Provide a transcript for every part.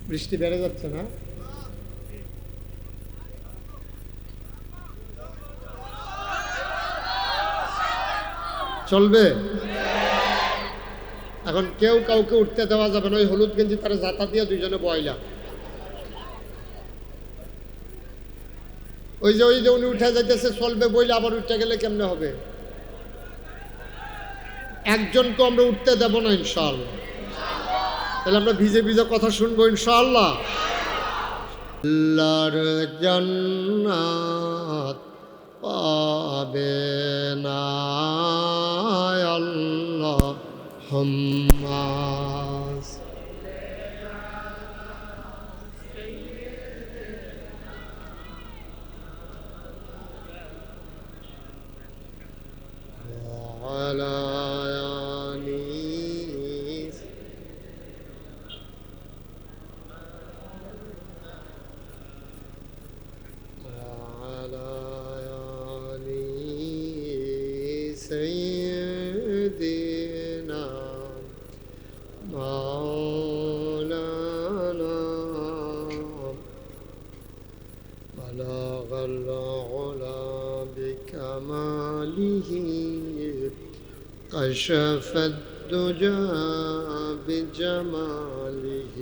বৃষ্টি বেড়ে যাচ্ছে না? চলবে? এখন কেউ কাউকে উঠতে দেওয়া যাবে না। ওই হলুদ গেঞ্জি তারা জাতা দিয়ে দুইজনে বয়লা। ওই যে উনি উঠে যাইতেছে, চলবে বইলে আবার উঠতে গেলে কেমনে হবে? একজনকে আমরা উঠতে দেব না ইনশাআল্লাহ। তাহলে আমরা ভিজে ভিজে কথা শুনবো ইনশাআল্লাহ। আল্লাহর জান্নাত পাবে না আল্লাহুম্মা وعلى آله وعلى آل سيدنا مولانا بلغ العلا بكماله كشف الدجى بجماله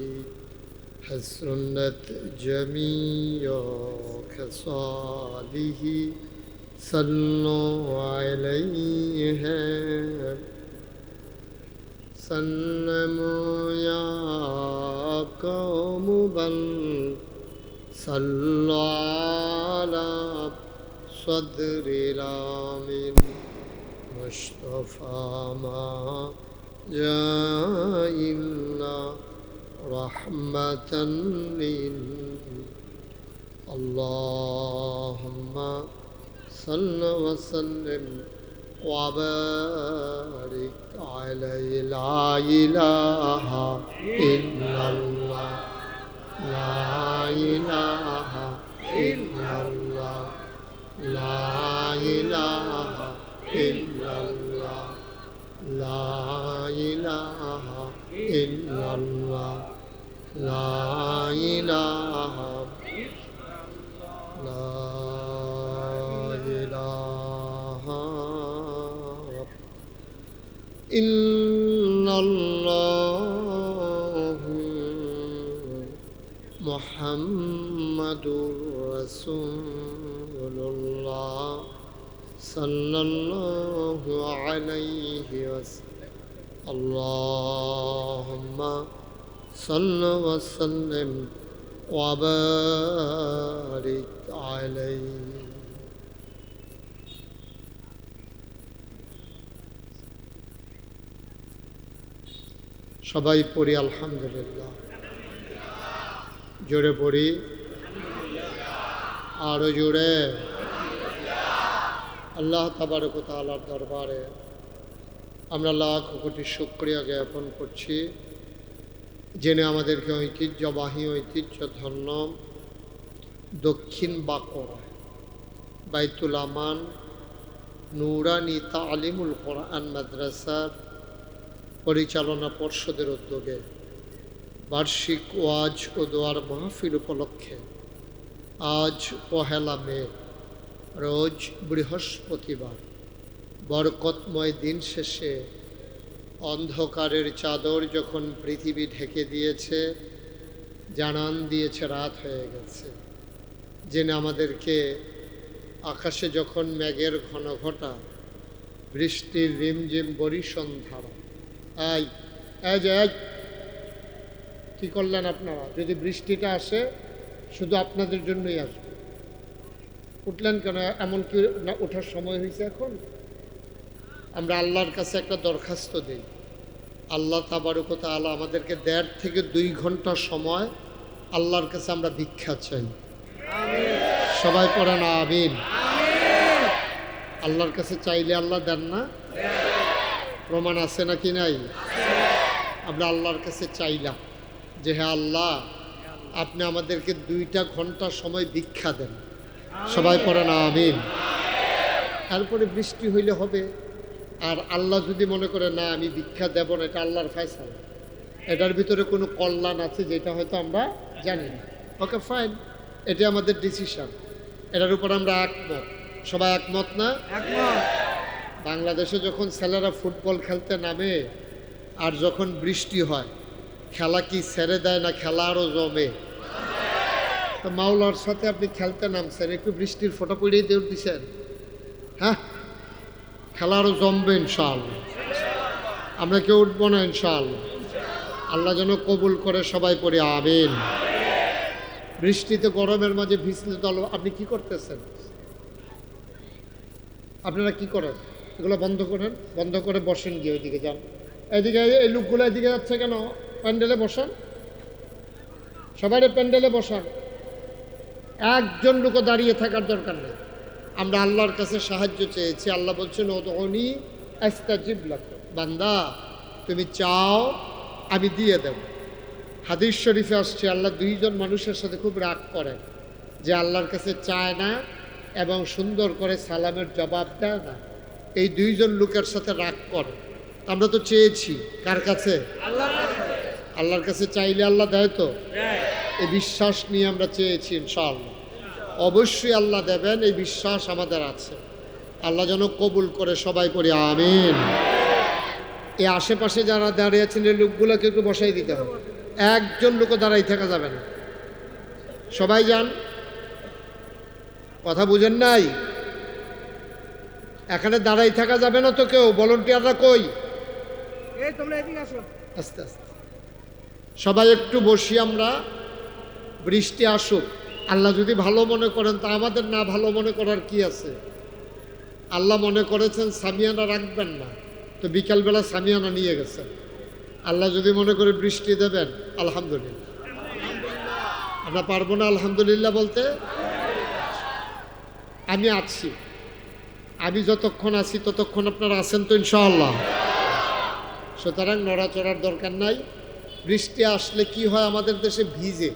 حسنت جميع خصاله صلوا عليه سلموا يا قوم بل صلوا على صدر الامين مصطفى ما جاء إلا رحمة اللهم صل وسلم وبارك عليه لا إله إلا الله لا إله إلا الله لا إله إلا الله لا إله إلا الله لا إله لا إله إلا الله محمد رسول الله صلى الله عليه وسلم اللهم صل وسلم وبارك عليه সবাই পড়ি আলহামদুলিল্লাহ। জোরে পড়ি, আরো জোরে। আল্লাহ তাবারক ওয়া তাআলার দরবারে আমরা লাখ কোটি শুকরিয়া জ্ঞাপন করছি, যিনি আমাদেরকে ঐতিহ্যবাহী ঐতিহ্যধন্য দক্ষিণ বাঁকুড়া বাইতুল আমান নুরানি তালিমুল কোরআন মাদ্রাসার পরিচালনা পর্ষদের উদ্যোগে বার্ষিক ওয়াজ ও দোয়ার মাহফিল উপলক্ষে আজ 1 মে রোজ বৃহস্পতিবার বরকতময় দিন শেষে অন্ধকারের চাদর যখন পৃথিবী ঢেকে দিয়েছে, জানান দিয়েছে রাত হয়ে গেছে, যিনি আমাদেরকে আকাশে যখন মেঘের ঘন ঘটা, বৃষ্টির রিমঝিম বরিশন ধারা, কি করলেন আপনারা? যদি বৃষ্টিটা আসে শুধু আপনাদের জন্যই আসবে। উঠলেন কেন? এমন কি না ওঠার সময় হয়েছে এখন? আমরা আল্লাহর কাছে একটা দরখাস্ত দিই, আল্লাহ তাবারক ওয়া তাআলা আমাদেরকে 1.5 থেকে 2 ঘন্টা সময় আল্লাহর কাছে আমরা ভিক্ষা চাই। সবাই পড়েন আমিন। আল্লাহর কাছে চাইলে আল্লাহ দেন না? প্রমাণ আছে নাকি নাই? আমরা আল্লাহর কাছে চাইলাম যে হে আল্লাহ, আপনি আমাদেরকে 2টা ঘন্টা সময় ভিক্ষা দেন। সবাই পড়েন আমিন। তারপরে বৃষ্টি হইলে হবে। আর আল্লাহ যদি মনে করে না আমি ভিক্ষা দেব না, এটা আল্লাহর ফয়সালা। এটার ভিতরে কোনো কল্যাণ আছে যেটা হয়তো আমরা জানি না। ওকে ফাইন, এটা আমাদের ডিসিশন, এটার উপর আমরা একমত। সবাই একমত না? বাংলাদেশে যখন ছেলেরা ফুটবল খেলতে নামে আর যখন বৃষ্টি হয়, খেলা কি ছেড়ে দেয় না খেলা আরও জমে? তো মাওলার সাথে আপনি খেলতে নামছেন, একটু বৃষ্টির ফোঁটা পড়েই দৌড় দিছেন, হ্যাঁ, খেলা আরও জমবে ইনশাআল্লাহ। আমরা কেউ উঠবো না ইনশাআল্লাহ। আল্লাহ যেন কবুল করে, সবাই পড়ে আমিন। বৃষ্টিতে গরমের মাঝে ভিজলে তো আপনি কি করতেছেন? আপনারা কি করেন? এগুলো বন্ধ করেন, বন্ধ করে বসেন, গিয়ে ওইদিকে যান। এইদিকে এই লোকগুলো এদিকে যাচ্ছে কেন? প্যান্ডেলে বসান, সবাই প্যান্ডেলে বসান, একজন লোকও দাঁড়িয়ে থাকার দরকার নেই। আমরা আল্লাহর কাছে সাহায্য চেয়েছি, আল্লাহ বলছেন উদউনি আস্তাজিব লাকুম, বান্দা তুমি চাও আমি দিয়ে দেব। হাদিস শরীফে আসছে আল্লাহ দুইজন মানুষের সাথে খুব রাগ করেন, যে আল্লাহর কাছে চায় না এবং সুন্দর করে সালামের জবাব দেয় না। এই দুইজন লোকের সাথে রাগ করে। আমরা তো চেয়েছি কার কাছে? আল্লাহর কাছে চাইলে আল্লাহ দেয় তো, এই বিশ্বাস নিয়ে আমরা চেয়েছি ইনশাআল্লাহ অবশ্যই আল্লাহ দেবেন, এই বিশ্বাস আমাদের আছে। আল্লাহ যেন কবুল করে, সবাই করি আমিন। এই আশেপাশে যারা দাঁড়িয়ে আছেন এই লোকগুলোকে একটু বসাই দিতে হবে, একজন লোকও দাঁড়াই থাকা যাবে না। সবাই যান, কথা বুঝেন নাই? এখানে দাঁড়াই থাকা যাবে না তো কেউ। ভলান্টিয়াররা কই? আস্তে আস্তে সবাই একটু বসি আমরা, বৃষ্টি আসুক। আল্লাহ যদি ভালো মনে করেন তা আমাদের না ভালো মনে করার কি আছে? আল্লাহ মনে করেছেন সামিয়ানা রাখবেন না, তো বিকালবেলা সামিয়ানা নিয়ে গেছেন। আল্লাহ যদি মনে করে বৃষ্টি দেবেন, আলহামদুলিল্লাহ। আমরা পারবো না আলহামদুলিল্লাহ বলতে? আমি আছি, আমি যতক্ষণ আছি ততক্ষণ আপনারা আছেন তো ইনশাআল্লাহ। সুতরাং নড়াচড়ার দরকার নাই। বৃষ্টি আসলে কি হয় আমাদের দেশে? ভিজে,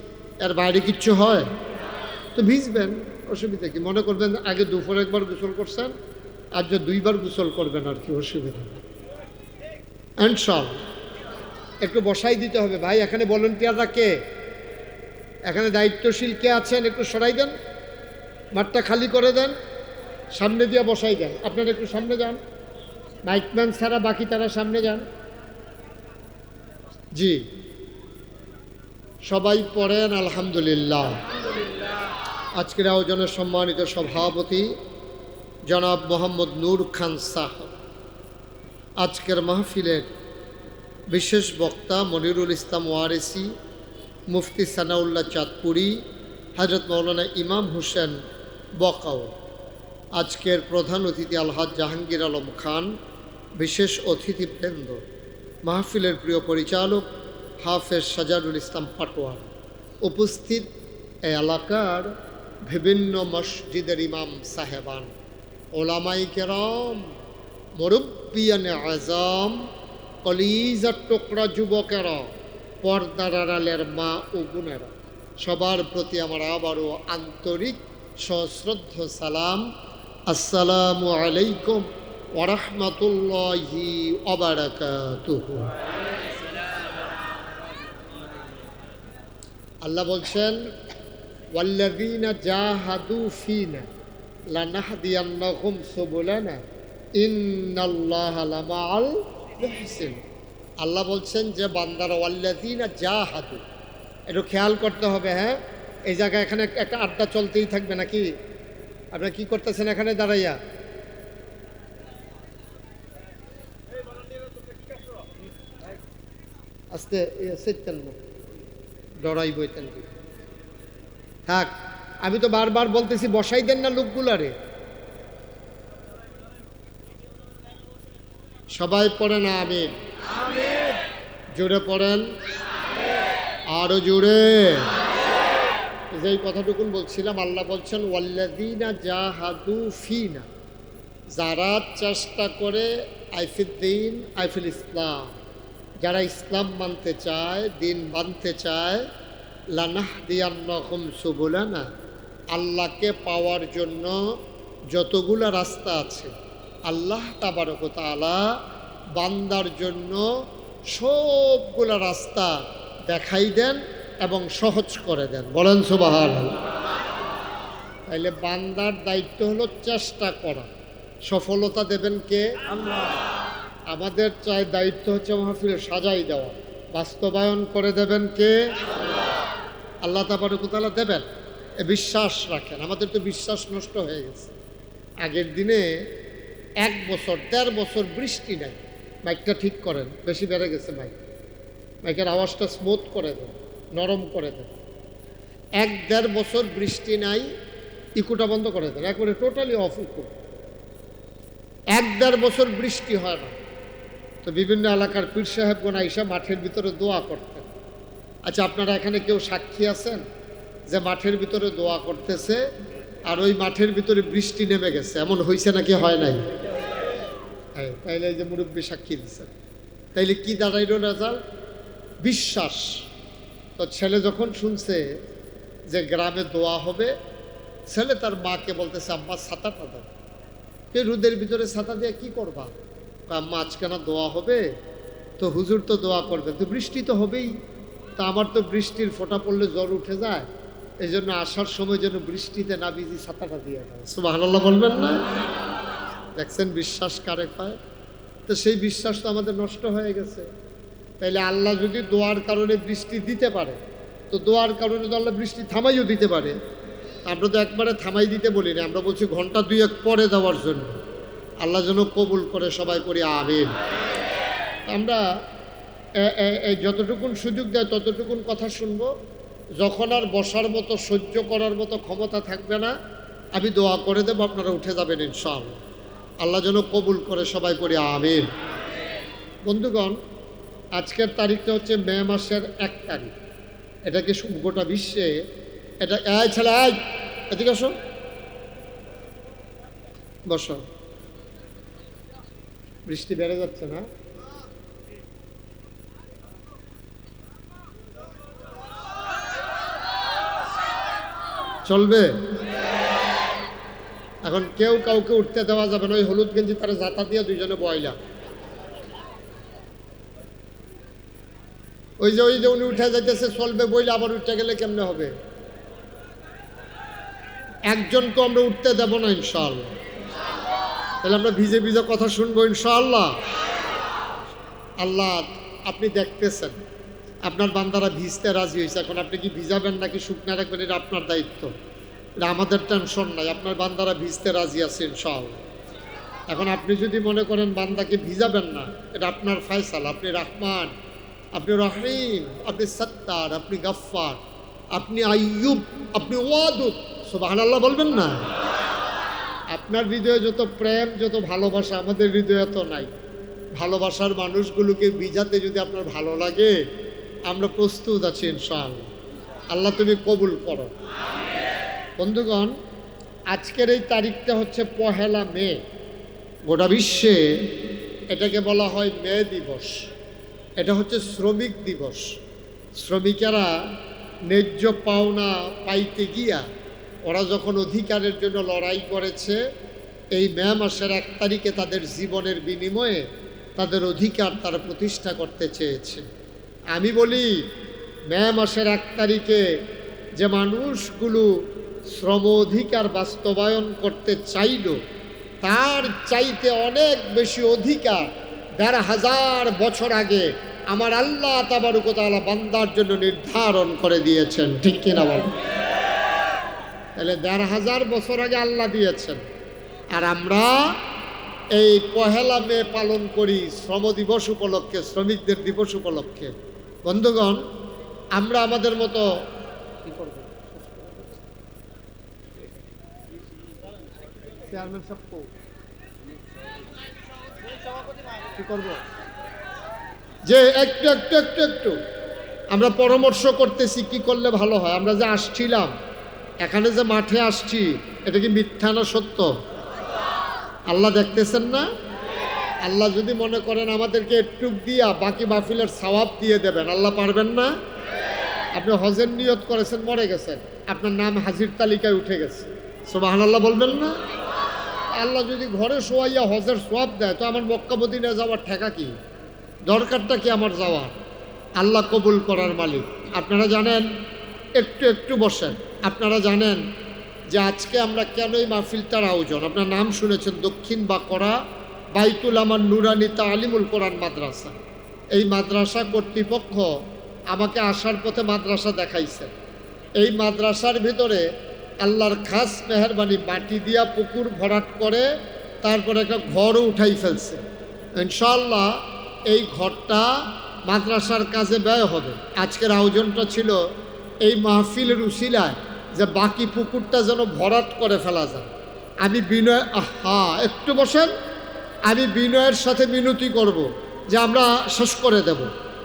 এর বাইরে কিচ্ছু হয়? তো ভিজবেন, অসুবিধা কি? মনে করবেন আগে দুপুরে একবার গোসল করছেন, আর যে দুইবার গোসল করবেন, আর কি অসুবিধা নেই ইনশাআল্লাহ। একটু বসাই দিতে হবে ভাই। এখানে ভলান্টিয়াররা কে? এখানে দায়িত্বশীল কে আছেন? একটু সরাই দেন, মাঠটা খালি করে দেন, সামনে দিয়ে বসাই দেন। আপনারা একটু সামনে যান, মাইকম্যান ছাড়া বাকি তারা সামনে যান। জি, সবাই পড়েন আলহামদুলিল্লাহ। আজকের আয়োজনের সম্মানিত সভাপতি জনাব মোহাম্মদ নূর খান সাহেব, আজকের মাহফিলের বিশেষ বক্তা মনিরুল ইসলাম ওয়ারেসি, মুফতি সানাউল্লাহ চাঁদপুরি, হযরত মাওলানা ইমাম হোসেন বকাও, আজকের প্রধান অতিথি আলহাজ জাহাঙ্গীর আলম খান, বিশেষ অতিথিবৃন্দ, মাহফিলের প্রিয় পরিচালক হাফেজ সাজারুল ইসলাম পাটোয়ার, উপস্থিত এই এলাকার বিভিন্ন মসজিদের ইমাম সাহেবান, ওলামাই কেরাম, মুরব্বিয়ানে আজম, কলিজার টুকরা যুবকেরা, পর্দার আড়ালের মা ও বোনেরা, সবার প্রতি আমার আবারও আন্তরিক সশ্রদ্ধ সালাম। আসসালামু আলাইকুম ওয়া রাহমাতুল্লাহি ওয়া বারাকাতুহু। আল্লাহ বলছেন ওয়াল্লাযীনা জাহাদু ফীনা লানাহদিয়ান্নাহুম সুবুলানা ইন্নাল্লাহা লামাআল মুহসিন। আল্লাহ বলছেন যে বান্দারা ওয়াল্লাযীনা জাহাদু, একটু খেয়াল করতে হবে। হ্যাঁ, এই জায়গায় এখানে একটা আড্ডা চলতেই থাকবে নাকি? আপনারা কি করতেছেন এখানে দাঁড়াইয়া? আস্তে সেতেন না, ডরাই বইতেন থাক। আমি তো বারবার বলতেছি বসাই দেন না লোকগুলারে। সবাই পড়েন আমিন, জোরে পড়েন, আরো জোরে। যেই কথাটুকুন বলছিলাম, আল্লাহ বলছেন ওয়াল্লাযীনা জাহাদু ফীনা, যারা চেষ্টা করে আইফিদ্দিন আইফিল ইসলাম, যারা ইসলাম মানতে চায়, দিন মানতে চায়, লানাহদিয়ান্নাহুম সুবুলানা, আল্লাহকে পাওয়ার জন্য যতগুলা রাস্তা আছে আল্লাহ তাবারক ওয়া তাআলা বান্দার জন্য সবগুলা রাস্তা দেখাই দেন এবং সহজ করে দেন। বলেন সুবহানাল্লাহ। তাইলে বান্দার দায়িত্ব হলো চেষ্টা করা, সফলতা দেবেন কে? আল্লাহ। আমাদের চাই দায়িত্ব হচ্ছে মাহফিল সাজাই দেওয়া, বাস্তবায়ন করে দেবেন কে? আল্লাহ তাবারক ওয়া তাআলা দেবেন, এ বিশ্বাস রাখেন। আমাদের তো বিশ্বাস নষ্ট হয়ে গেছে। আগের দিনে 1 বছর 1.5 বছর বৃষ্টি নাই। মাইকটা ঠিক করেন, বেশি বেড়ে গেছে মাইকের আওয়াজটা স্মুথ করে দেন, নরম করে দেন। 1-1.5 বছর বৃষ্টি নাই, ইকুটা বন্ধ করে দেন, একবারে টোটালি অফ ইকু। 1-1.5 বছর বৃষ্টি হয় না, তো বিভিন্ন এলাকার পীর সাহেবগণ আইসা মাঠের ভিতরে দোয়া করতেন। আচ্ছা, আপনারা এখানে কেউ সাক্ষী আছেন যে মাঠের ভিতরে দোয়া করতেছে আর ওই মাঠের ভিতরে বৃষ্টি নেমে গেছে? এমন হয়েছে নাকি হয় নাই? তাইলে এই যে মুরব্বী সাক্ষী দিচ্ছেন, তাইলে কি দাঁড়াইল রেজাল্ট? বিশ্বাস। তো ছেলে যখন শুনছে যে গ্রামে দোয়া হবে, ছেলে তার মাকে বলতেছে, আম্মা ছাতাটা দাও। এই রোদের ভিতরে ছাতা দিয়ে কি করবা? আম্মা আজকে না দোয়া হবে, তো হুজুর তো দোয়া করবেন, তো বৃষ্টি তো হবেই, তা আমার তো বৃষ্টির ফোঁটা পড়লে জ্বর উঠে যায়, এই জন্য আসার সময় যেন বৃষ্টিতে না ভিজি ছাতাটা দিয়ে দাও। সুবহানাল্লাহ বলবেন না? দেখছেন বিশ্বাস কারে পায়? তো সেই বিশ্বাস তো আমাদের নষ্ট হয়ে গেছে। তাইলে আল্লাহ যদি দোয়ার কারণে বৃষ্টি দিতে পারে, তো দোয়ার কারণে তো আল্লাহ বৃষ্টি থামাইও দিতে পারে। আমরা তো একবারে থামাই দিতে বলি না, আমরা বলছি ঘন্টা 2-1 পরে দেওয়ার জন্য। আল্লাহ যেন কবুল করে, সবাই করি আমিন। আমরা যতটুকুন সুযোগ দেয় ততটুকুন কথা শুনবো। যখন আর বসার মতো, সহ্য করার মতো ক্ষমতা থাকবে না, আমি দোয়া করে দেবো, আপনারা উঠে যাবেন ইনশাআল্লাহ। আল্লাহ যেন কবুল করে, সবাই করি আমিন। বন্ধুগণ, আজকের তারিখটা হচ্ছে মে মাসের 1 তারিখ। এটাকে গোটা বিশ্বে এটা ছেলে এদিকে আসো, বসো। বৃষ্টি বেড়ে যাচ্ছে না? চলবে? এখন কেউ কাউকে উঠতে দেওয়া যাবে না। ওই হলুদ গেঞ্জি তারা জাতা দিয়ে দুইজনে বয়লা, ওই যে উনি উঠে যাইতেছে চলবে বইলে, আবার উঠতে গেলে কেমনে হবে? একজনকে আমরা উঠতে দেব না ইনশাআল্লাহ। তাহলে আমরা ভিজে ভিজে কথা শুনবো ইনশাআল্লাহ। আল্লাহ আপনি দেখতেছেন আপনার বান্দারা ভিজতে রাজি হয়েছে, এখন আপনি কি ভিজাবেন নাকি শুকনা রাখবেন এটা আপনার দায়িত্ব, এটা আমাদের টেনশন নাই। আপনার বান্দারা ভিজতে রাজি আছে ইনশাআল্লাহ। এখন আপনি যদি মনে করেন বান্দাকে ভিজাবেন না, এটা আপনার ফয়সালা। আপনি রহমান, আপনি রহিম, আপনি সত্তার, আপনি গফফার, আপনি আইয়ুব, আপনি ওয়াদুদ। সুবহানাল্লাহ বলবেন না? আপনার হৃদয়ে যত প্রেম, যত ভালোবাসা, আমাদের হৃদয়ে তো নাই। ভালোবাসার মানুষগুলোকে ভিজাতে যদি আপনার ভালো লাগে, আমরা প্রস্তুত আছি ইনশাআল্লাহ। আল্লাহ তুমি কবুল করো। বন্ধুগণ, আজকের এই তারিখটা হচ্ছে 1 মে। গোটা বিশ্বে এটাকে বলা হয় মে দিবস। এটা হচ্ছে শ্রমিক দিবস। শ্রমিকেরা ন্যায্য পাওনা পাইতে গিয়া ওরা যখন অধিকারের জন্য লড়াই করেছে, এই মে মাসের 1 তারিখে তাদের জীবনের বিনিময়ে তাদের অধিকার তারা প্রতিষ্ঠা করতে চেয়েছে। আমি বলি, মে মাসের 1 তারিখে যে মানুষগুলো শ্রম অধিকার বাস্তবায়ন করতে চাইল, তার চাইতে অনেক বেশি অধিকার ১,৫০০ বছর আগে আমার আল্লাহ তাবারক ওয়া তাআলা বান্দার জন্য নির্ধারণ করে দিয়েছেন। ঠিক কিনা বলেন? তাহলে ১,৫০০ বছর আগে আল্লাহ দিয়েছেন, আর আমরা এই 1 মে পালন করি শ্রম দিবস উপলক্ষে, শ্রমিকদের দিবস উপলক্ষে। বন্ধুগণ, আমরা আমাদের মতো কি করব? চেয়ারম্যান সাহেব কি করব? যে একটু একটু একটু একটু আমরা পরামর্শ করতেছি কি করলে ভালো হয়। আমরা যে আসছিলাম, এখানে যে মাঠে আসছি, এটা কি মিথ্যা না সত্য? আল্লাহ দেখতেছেন না? আল্লাহ যদি মনে করেন আমাদেরকে একটু দিয়া বাকি মাহফিলের সওয়াব দিয়ে দেবেন, আল্লাহ পারবেন না? আপনি হজের নিয়ত করেছেন, মরে গেছেন, আপনার নাম হাজির তালিকায় উঠে গেছে, সুবহানাল্লাহ বলবেন না? আল্লাহ যদি ঘরে শোয়াইয়া হজের সওয়াব দেয়, তো আমার মক্কা মদিনায় যাওয়ার ঠেকা কি? দরকারটা কি আমার যাওয়ার? আল্লাহ কবুল করার মালিক। আপনারা জানেন, একটু একটু বসেন, আপনারা জানেন যে আজকে আমরা কেন এই মাহফিলটার আয়োজন? আপনার নাম শুনেছেন, দক্ষিণ বাকরা বাইতুল আমার নুরানি তালিমুল কোরআন মাদ্রাসা। এই মাদ্রাসা কর্তৃপক্ষ আমাকে আসার পথে মাদ্রাসা দেখাইছে। এই মাদ্রাসার ভিতরে আল্লাহর খাস মেহরবানি মাটি দিয়া পুকুর ভরাট করে তারপরে একটা ঘরও উঠাই ফেলছে। ইনশাআল্লাহ এই ঘরটা মাদ্রাসার কাজে ব্যয় হবে। আজকের আয়োজনটা ছিল এই মাহফিলের উসিলায় যে বাকি পুকুরটা যেন ভরাট করে ফেলা যায়। আমি বিনয়, একটু বসেন, আমি বিনয়ের সাথে মিনতি করব যে আমরা শেষ করে দেব,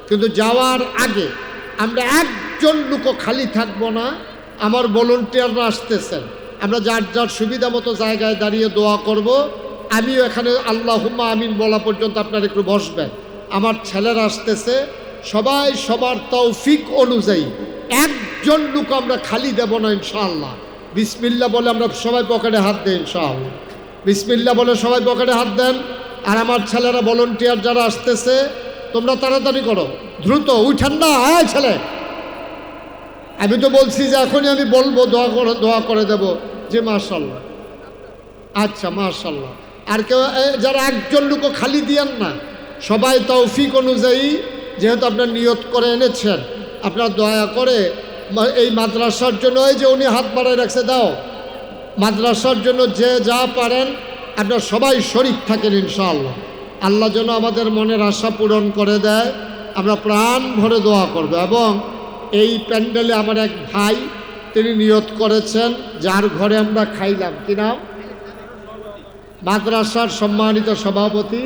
কিন্তু যাওয়ার আগে আমরা একজন লোকও খালি থাকবো না। আমার ভলান্টিয়াররা আসতেছেন, আমরা যার যার সুবিধা মতো জায়গায় দাঁড়িয়ে দোয়া করব। আমিও এখানে আল্লাহুম্মা আমিন বলা পর্যন্ত আপনারা একটু বসবেন। আমার ছেলেরা আসতেছে, সবাই সবার তৌফিক অনুযায়ী একজন লোক আমরা খালি দেব না ইনশাআল্লাহ। বিসমিল্লাহ বলে আমরা সবাই পকেটে হাত দেই ইনশাআল্লাহ। বিসমিল্লাহ বলে সবাই পকেটে হাত দেন। আর আমার ছেলেরা ভলান্টিয়ার যারা আসতেছে, তোমরা তাড়াতাড়ি করো, দ্রুত উঠান না। হ্যাঁ ছেলে, আমি তো বলছি যে এখনই আমি বলবো, দোয়া করে দেব যে মাশাআল্লাহ। আচ্ছা মাশাআল্লাহ। আর কেউ যারা একজন লোকও খালি দিয়েন না, সবাই তৌফিক অনুযায়ী যেহেতু আপনার নিয়ত করে এনেছেন, আপনার দয়া করে এই মাদ্রাসার জন্য, এই যে উনি হাত বাড়ায় রাখছে, দাও মাদ্রাসার জন্য যে যা পারেন আপনার সবাই শরীক থাকেন ইনশাআল্লাহ। আল্লাহ যেন আমাদের মনের আশা পূরণ করে দেয়, আমরা প্রাণ ভরে দোয়া করব। এবং এই প্যান্ডেলে আমার এক ভাই, তিনি নিয়ত করেছেন, যার ঘরে আমরা খাইলাম, কি নাম? মাদ্রাসার সম্মানিত সভাপতি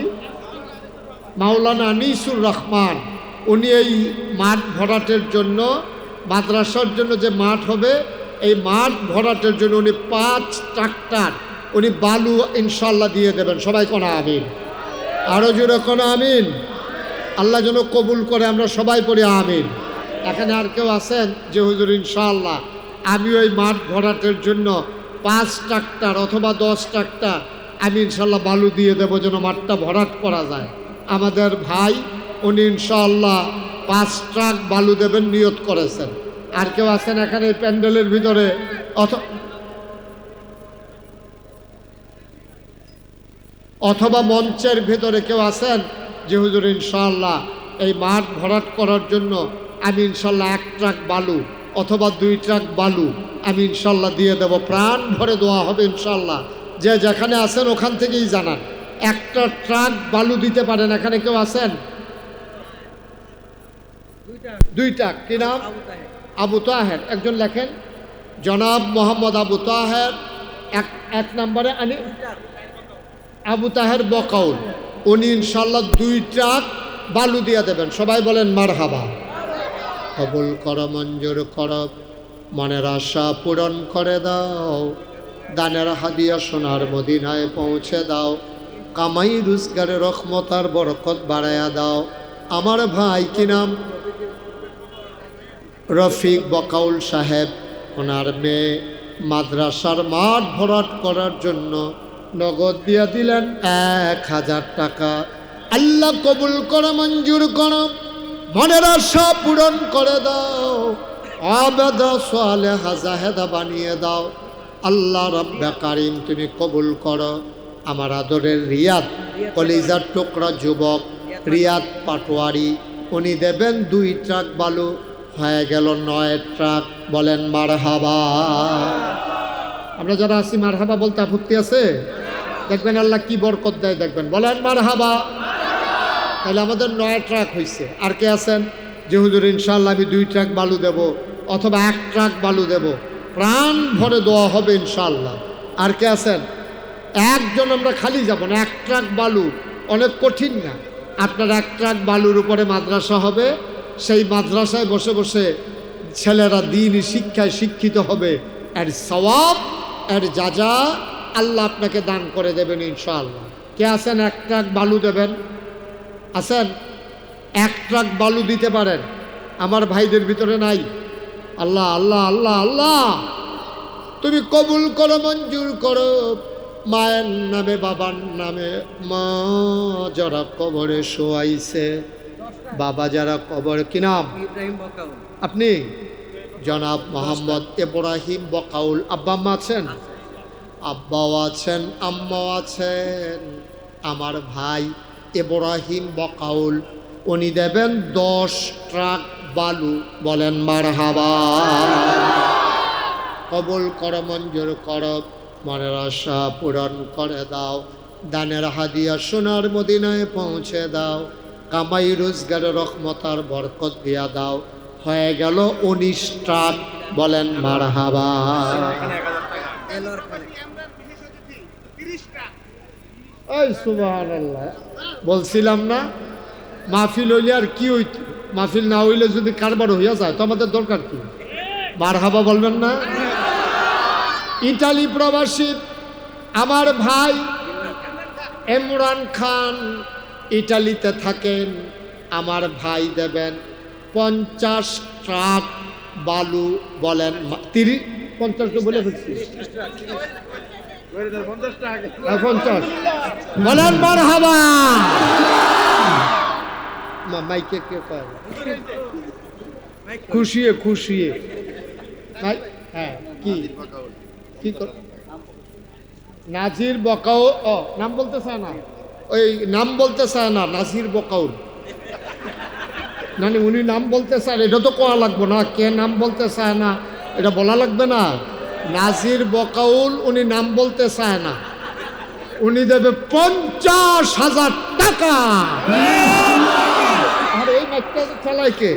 মাওলানা আনিসুর রহমান। উনি এই মাঠ ভরাটের জন্য, মাদ্রাসার জন্য যে মাঠ হবে, এই মাঠ ভরাটের জন্য উনি 5 ট্রাক্টর উনি বালু ইনশাল্লাহ দিয়ে দেবেন। সবাই কোনা আমিন, আরও জোরে কোনা আমিন। আল্লাহ যেন কবুল করে, আমরা সবাই পড়ি আমিন। এখানে আর কেউ আছেন যে হুজুর ইনশাআল্লাহ আমি ওই মাঠ ভরাটের জন্য 5 ট্রাক্টর অথবা 10 ট্রাক্টর আমি ইনশাল্লাহ বালু দিয়ে দেবো, যেন মাঠটা ভরাট করা যায়? আমাদের ভাই উনি ইনশাআল্লাহ 5 ট্রাক বালু দেবেন, নিয়ত করেছেন। আর কেউ আছেন এখানে এই প্যান্ডেলের ভিতরে অথবা মঞ্চের ভিতরে কেউ আছেন যে হুজুর ইনশাআল্লাহ এই মাঠ ভরাট করার জন্য আমি ইনশাল্লাহ 1 ট্রাক বালু অথবা 2 ট্রাক বালু আমি ইনশাল্লাহ দিয়ে দেব? প্রাণ ভরে দোয়া হবে ইনশাল্লাহ। যে যেখানে আছেন ওখান থেকেই জানান, 1টা ট্রাক বালু দিতে পারেন। এখানে কেউ আছেন? 2টা। কি নাম? আবু তাহের। একজন লেখেন, জনাব মোহাম্মদ আবু তাহের। এক নম্বরে আনি আবু তাহের বকাউল, উনি ইনশাল্লাহ 2 ট্রাক বালু দিয়ে দেবেন। সবাই বলেন মারহাবা। কবুল কর, মঞ্জুর কর, মনের আশা পূরণ করে দাও, দানের হাদিয়া সোনার মদিনায় পৌঁছে দাও, কামাই রোজগারে রহমত আর বরকত বাড়ায়া দাও। আমার ভাই কি নাম? রফিক বকাউল সাহেব। ওনার মেয়ে মাদ্রাসার মাঠ ভরাট করার জন্য নগদ দিয়ে দিলেন 1000 টাকা। আল্লাহ কবুল করো, মঞ্জুর করো, মনের আশা পূরণ করে দাও, আবেদা সালেহা জাহেদা বানিয়ে দাও। আল্লাহ রব্বে কারিম তুমি কবুল করো। আমার আদরের রিয়াদ, কলিজার টুকরা যুবক রিয়াদ পাটোয়ারি, উনি দেবেন 2 ট্রাক বালু, হয়ে গেল 9 ট্রাক। বলেন মারহাবা। আমরা যারা আছি মারহাবা বলতে আপত্তি আছে? দেখবেন আল্লাহ কি বরকত দেয়, দেখবেন। বলেন মারহাবা। তাহলে আমাদের 9 ট্রাক হয়েছে। আর কে আছেন যে হুজুর ইনশাআল্লাহ আমি 2 ট্রাক বালু দেব অথবা 1 ট্রাক বালু দেব? প্রাণ ভরে দোয়া হবে ইনশাআল্লাহ। আর কে আছেন? একজন আমরা খালি যাব না। 1 ট্রাক বালু অনেক কঠিন না। আপনার 1 ট্রাক বালুর উপরে মাদ্রাসা হবে, সেই মাদ্রাসায় বসে বসে ছেলেরা দ্বীনি শিক্ষায় শিক্ষিত হবে। এর সওয়াব, এর যাজা আল্লাহ আপনাকে দান করে দেবেন ইনশাআল্লাহ। কে আছেন 1 ট্রাক বালু দেবেন? আছেন? 1 ট্রাক বালু দিতে পারেন? আমার ভাইদের ভিতরে নাই? আল্লাহ আল্লাহ আল্লাহ আল্লাহ তুমি কবুল করো, মঞ্জুর করো। মায়ের নামে, বাবার নামে, মা যারা কবরে শোয়াইছে বাবা যারা কবর, কি নাম ইব্রাহিম বকাউল। আপনি? জনাব মোহাম্মদ ইব্রাহিম বকাউল। আব্বা আম্মা আছেন? আব্বাও আছেন, আম্মাও আছেন। আমার ভাই ইব্রাহিম বকাউল, উনি দেবেন 10 ট্রাক বালু। বলেন মারহাবা। কবুল কর, মঞ্জুর কর, মনের আশা পূরণ করে দাও। দানের হাদিয়া সোনার মদিনায় পৌঁছে দাও। কামাই রোজগারের রহমতার বরকত দিয়া দাও। হয়ে গেল 19 ট্রাক। বলেন মারহাবা। এলোর খানে। এই সুবহানাল্লাহ, বলছিলাম না মাহফিল হইলে আর কি হইত, মাহফিল না হইলে যদি কারবার হইয়া যায় তো আমাদের দরকার কি? মারহাবা বলবেন না? ইটালি প্রবাসী আমার ভাই ইমরান খান ইটালিতে থাকেন। আমার ভাই দেবেন 50 ট্রাক বালু। বলেন 50 তো বলে ফেলছি, 50। বলেন মারহাবা। মাইকে কে কয়? খুশিয়ে খুশিয়ে। হ্যাঁ, কি কি নাজির বকাউল। ও নাম বলতে চায় না, ওই নাম বলতে চায় না, নাজির বকাউল। না উনি নাম বলতে চান, এটা তো কোয়া লাগবে না। কে নাম বলতে চায় না এটা বলা লাগবে না? নাজির বকাউল উনি নাম বলতে চায় না, উনি দেবে 50,000 টাকা। আর এই মাইকটা চালায় কে?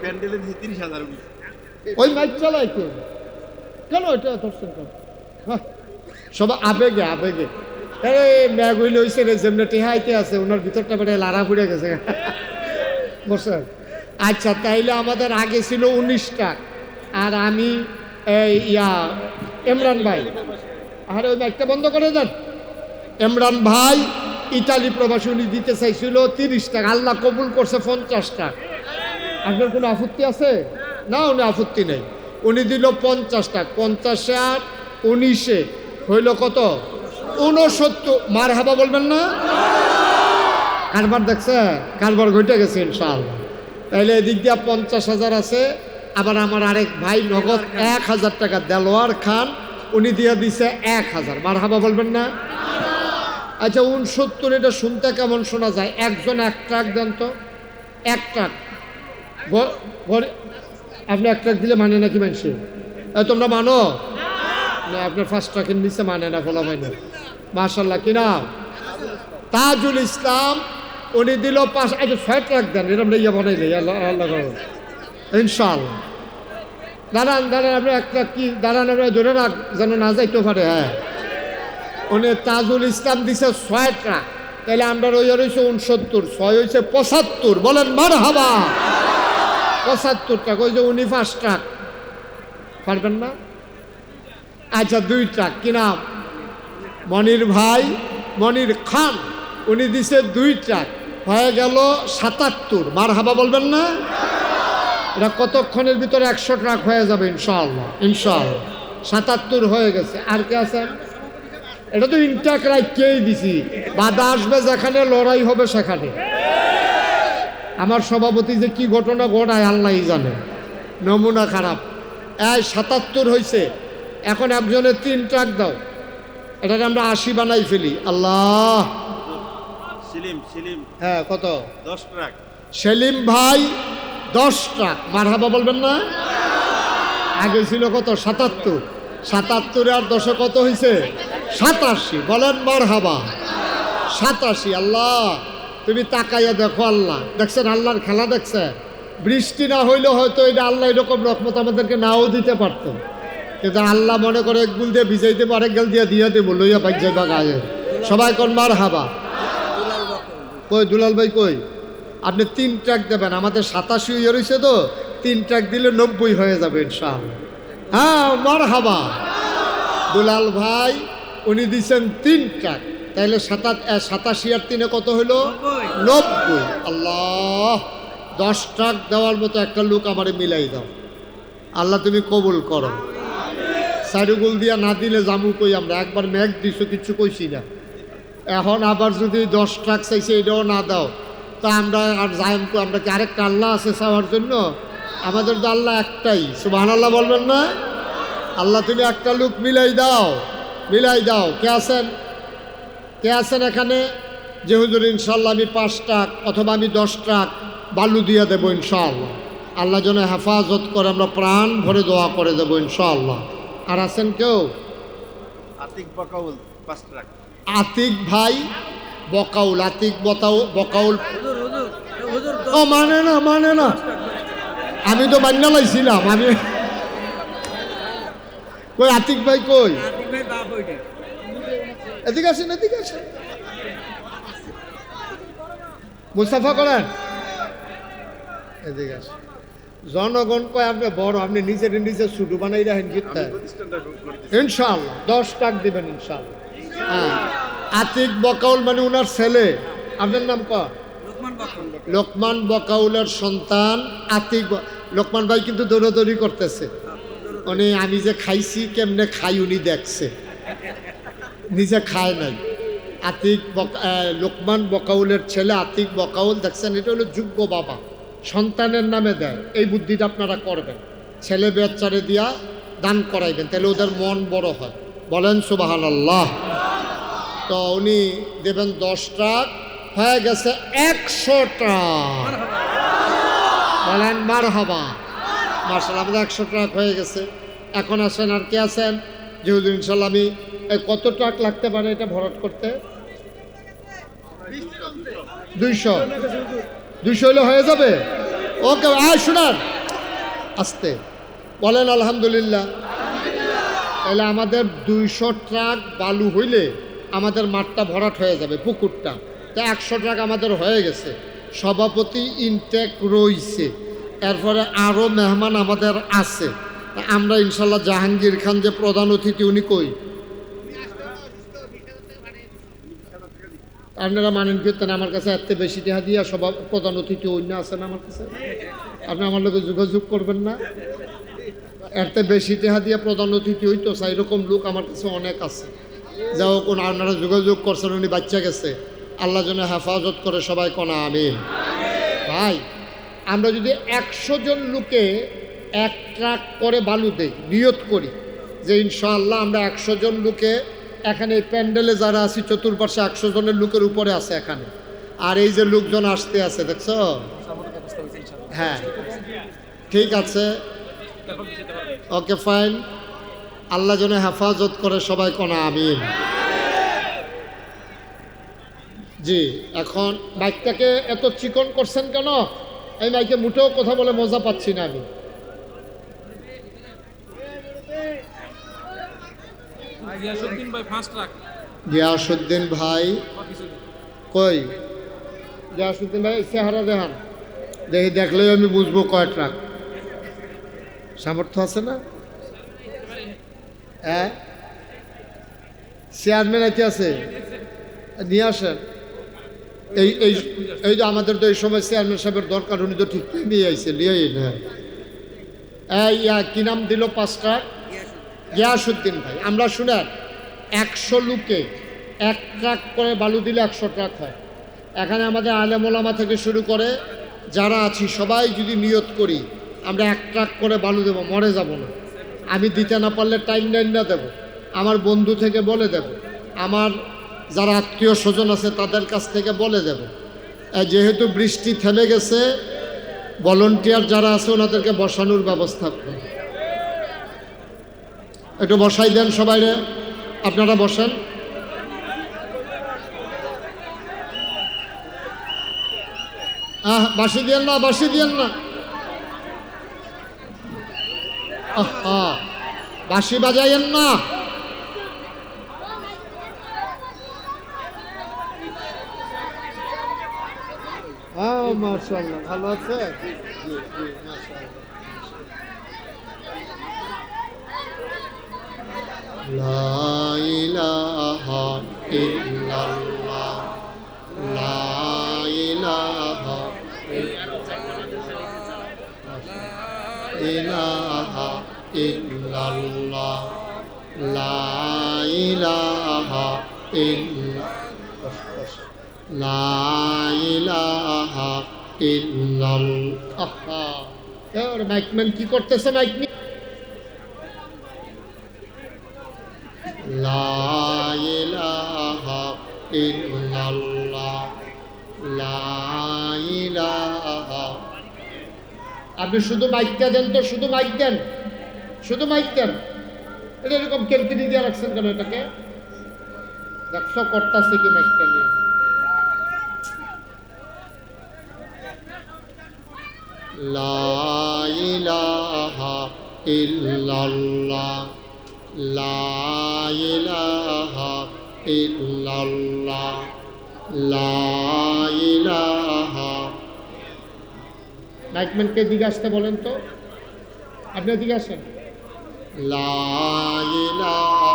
প্যান্ডেলের 30,000। ওই মাইক চালায় কে? কেন এটা ধরছেন কেন? সবাই আবেগে আবেগে। আরে ম্যাগ হইলে হইছে রে, যেমনি টেহাইতে আছে ওনার ভিতরটা বেড়ে লাড়া পুড়ে গেছে। বসেন। আচ্ছা, তাইলে আমাদের আগে ছিল 19টা, আর আমি ইমরান ভাই, আরে ওই একটা বন্ধ করে দেন। ইমরান ভাই ইটালি প্রবাসী, উনি দিতে চাইছিল 30 টাকা, আল্লাহ কবুল করছে 50 টাকা। আপনার কোনো আপত্তি আছে? না, উনি আপত্তি নেই, উনি দিল 50 টাকা। 50 আর 19 হইল কত? 69। মারহাবা বলবেন না? কারবার দেখছে, কারবার ঘটে গেছে ইনশাআল্লাহ। তাইলে এদিক দিয়া 50,000 আছে। আবার আমার আরেক ভাই নগদ 1,000 টাকা, দেলোয়ার খান, উনি দিয়া দিছে 1,000। মারহাবা বলবেন না? আচ্ছা 69, এটা শুনতে কেমন শোনা যায়? একজন 1 ট্রাক দেন তো, 1 ট্রাক। আপনি 1 ট্রাক দিলে মানে নাকি মানুষে? তোমরা মানো না? আপনার 5 ট্রাকের নিচে মানে না, বলা হয় না। মাশাল্লাহ, কি নাম? তাজুল ইসলাম, উনি দিল 5। আচ্ছা 6 ট্রাক দেন, এরকম ইয়া বানাইলে আল্লাহ ইনশাআল্লাহ। দাঁড়ান দাঁড়ান, আপনি 1 ট্রাক কি দাঁড়ান, আপনি ধরে রাখ যেন না যাইতে পারে। হ্যাঁ, উনি তাজুল ইসলাম দিছে 6 ট্রাক। তাহলে আমরা ওই হয়েছে 69, 6 হয়েছে 75। বলেন মারহাবা। 75 টাকা। ওই যে উনি 5 ট্রাক পারবেন না? আচ্ছা 2 ট্রাক। কি নাম? মনির ভাই, মনির খান, উনি দিছে 2 ট্রাক। হয়ে গেল 77। মারহাবা বলবেন না? এটা কতক্ষণের ভিতরে 100 ট্রাক হয়ে যাবে ইনশাআল্লাহ। ইনশাআল্লাহ 77 হয়ে গেছে। আর কে আছেন? এটা তো ইনটাক রাখকেই দিছি, বাধা আসবে যেখানে, লড়াই হবে সেখানে। আমার সভাপতি যে কি ঘটনা ঘটায় আল্লাহই জানে, নমুনা খারাপ। 77 হয়েছে। এখন একজনে 3 ট্রাক দাও, এটাকে আমরা 80 বানাই ফেলি। আল্লাহ। সেলিম হ্যাঁ, কত? 10 ট্রাক। সেলিম ভাই 10 ট্রাক। মারহাবা বলবেন না? আগে ছিল কত? 77। 77 আর 10 কত হয়েছে? 87। বলেন মারহাবা। 87। আল্লাহ, তুমি তাকাইয়া দেখো। আল্লাহ দেখছেন, আল্লাহর খেলা দেখছে। বৃষ্টি না হইলে হয়তো এটা আল্লাহ এরকম রহমত আমাদেরকে নাও দিতে পারতো, কিন্তু আল্লাহ মনে করে এক গুল দিয়ে ভিজাইতে পারে, এক গেল দিয়ে দেবো, লইয়া বাইক যাইবা গায়ে। সবাই কোন মারহাবা। কই দুলাল ভাই কই? আপনি 3 ট্রাক দেবেন, আমাদের 87 হয়ে রয়েছে তো, 3 ট্রাক দিলে 90 হয়ে যাবে ইনশাআল্লাহ। হ্যাঁ মারহাবা। দুলাল ভাই উনি দিচ্ছেন 3 ট্রাক, তাইলে 87 আর 3 কত হইলো? 90। আল্লাহ, 10 ট্রাক দেওয়ার মতো একটা লোক আমারে মিলাই দাও। আল্লাহ তুমি কবুল করো। সাইডুগুল দিয়া না দিলে জামু কই আমরা? একবার মেঘ দিছো, কিচ্ছু কইছি না। এখন আবার যদি 10 ট্রাক চাইছে, এটাও না দাও, তা আমরা আর যাই, আমরা কি আরেকটা আল্লাহ আছে চাওয়ার জন্য? আমাদের তো আল্লাহ একটাই। সুবহানাল্লাহ বলবেন না? আল্লাহ তুমি একটা লোক মিলাই দাও, মিলাই দাও। কে আছেন? কে আছেন এখানে যে হুজুর ইনশাল্লাহ আমি 5 ট্রাক অথবা আমি 10 ট্রাক বালু দিয়ে দেবো ইনশাআল্লাহ, আল্লাহ যেন হেফাজত করে, আমরা প্রাণ ভরে দোয়া করে দেবো ইনশাআল্লাহ। আর আছেন কেউ? আতিক বাকাউল 5 ট্রাক। আতিক ভাই বকাউল, আতিক বকাউল। হুজুর হুজুর হুজুর ও মানে না, মানে না, আমি তো বান্না লাইছিলাম। আমি কই আতিক ভাই কই? আতিক ভাই বাপ ওইটা। এদিকে আসেন, এদিকে আসেন। মুস্তাফা করেন, এদিকে আসেন। জনগণ কয় আপনি বড়, আপনি নিজের নিজে ছুটু বানাই রাখেন জিততে। আমি প্রতিষ্ঠানটা করতেছি। ইনশাআল্লাহ 10 টাক দিবেন ইনশাআল্লাহ। হ্যাঁ, আতিক বকাউল মানে উনার ছেলে। আপনার নাম ক? লোকমান বাকুল। লোকমান বকাউলের সন্তান আতিক। লোকমান ভাই কিন্তু দৌড়াদৌড়ি করতেছে। উনি আমি যে খাইছি কেমনে খাই উনি দেখছে, নিজে খায় নাই। আতিক লোকমান বকাউলের ছেলে আতিক বকাউল, দেখছেন? এটা হলো যোগ্য বাবা, সন্তানের নামে দেয়। এই বুদ্ধিটা আপনারা করবেন, ছেলে বাচ্চারে দিয়া দান করাইবেন, তাহলে ওদের মন বড় হয়। বলেন সুবহানাল্লাহ। তো উনি দেবেন 10 ট্রাক, হয়ে গেছে 100 ট্রাক। বলেন মারহাবা। মাশাআল্লাহ, আমাদের 100 ট্রাক হয়ে গেছে। এখন আসেন, আর কে আছেন? যেহেতু ইনশাল্লাহ আমি কত ট্রাক লাগতে পারে এটা ভরাট করতে? 200 হলে হয়ে যাবে। ওকে, আয় শোনান আস্তে বলেন আলহামদুলিল্লাহ। তাহলে আমাদের 200 ট্রাক বালু হইলে আমাদের মাঠটা ভরাট হয়ে যাবে, পুকুরটা। তা 100 ট্রাক আমাদের হয়ে গেছে। সভাপতি ইনটেক রইছে, এরপরে আরও মেহমান আমাদের আছে। তা আমরা ইনশাল্লাহ জাহাঙ্গীর খান যে প্রধান অতিথি, উনি কই? আপনারা মানেন কীর্তন আমার কাছে এত বেশি টাকা দিয়া সভা প্রধান অতিথি অন্য আছেন আমার কাছে। আপনি আমার লোকে যোগাযোগ করবেন না? এত বেশি টাকা দিয়া প্রধান অতিথি হইতো চাই, এরকম লোক আমার কাছে অনেক আছে। যাও কোন আপনারা যোগাযোগ করছেন, উনি বাচ্চা গেছে, আল্লাহ যেন হেফাজত করে, সবাই কোনা আমিন। ভাই, আমরা যদি 100 জন লোকে 1 ট্রাক করে বালু দেই, নিয়ত করি যে ইনশাআল্লাহ আমরা 100 জন লোকে, এখানে এই প্যান্ডেলে যারা আছি চতুর্পাশে 100 জনের লোকের উপরে আছে এখানে, আর এই যে লোকজন আসতে আছে দেখছো? হ্যাঁ ঠিক আছে, ওকে ফাইন। আল্লাহ যেন হেফাজত করে, সবাই কোনা আমিন। জি, এখন মাইকটাকে এত চিকন করছেন কেন? এই মাইকে মুঠেও কথা বলে মজা পাচ্ছি না আমি। গিয়াসউদ্দিন ভাই 5 ট্রাক। গিয়াসউদ্দিন ভাই কই? গিয়াসউদ্দিন ভাই চেহারা দেখান, দেখি, দেখলেই আমি বুঝবো কয় ট্রাক। সামর্থ্য আছে না? হ্যাঁ, চেয়ারম্যান আইতে আছে, নিয়ে আসেন। এই এই এই যে আমাদের তো এই সময় চেয়ারম্যান সাহেবের দরকার, উনি তো ঠিক নিয়ে আইছে, নিয়ে না। এই কি নাম দিল 5 ট্রাক? গিয়াসউদ্দিন ভাই। আমরা শুনেন, 100 লোকে 1 ট্রাক করে বালু দিলে 100 ট্রাক হয়। এখানে আমাদের আলেম ওলামা থেকে শুরু করে যারা আছি সবাই যদি নিয়ত করি আমরা 1 ট্রাক করে বালু দেবো, মরে যাব না। আমি দিতে না পারলে টাইম লাইন না দেবো, আমার বন্ধু থেকে বলে দেব, আমার যারা আত্মীয় স্বজন আছে তাদের কাছ থেকে বলে দেব। যেহেতু বৃষ্টি থেমে গেছে, ভলান্টিয়ার যারা আছে ওনাদেরকে বসানোর ব্যবস্থা করুন। একটু বসাই দেন সবাই রে, আপনারা বসেন। বাসি দিয়েন না, বাসি দিয়েন না, বাসি বাজাইয়েন না। মাশাআল্লাহ, ভালো আছে? জি জি মাশাআল্লাহ। লা ইলাহা ইল্লাল্লাহ, লা ইলাহা ইলাহা ইল্লাল্লাহ, লা ইলাহা ইল্লাল্লাহ। লা ইলাহা ইল্লাল্লাহ। এবার মাইকম্যান কি করতেছে? মাইক নিয়ে লা ইলাহা ইল্লাল্লাহ, লা ইলাহা। আপনি শুধু মাইকটা দেন তো, শুধু মাইক দেন, শুধু মাইক দেন। এটা এরকম কেলকিনি দিয়ে রাখছেন কেন? এটাকে দেখছো করতেছে কি মাইকটা নিয়ে? লা ইলাহা ইল্লাল্লাহ, লা ইলাহা ইল্লাল্লাহ, লা ইলাহা। মাইকম্যানকে দিকে আসতে বলেন তো, আপনি দিকে আসেন। লা ইলাহা।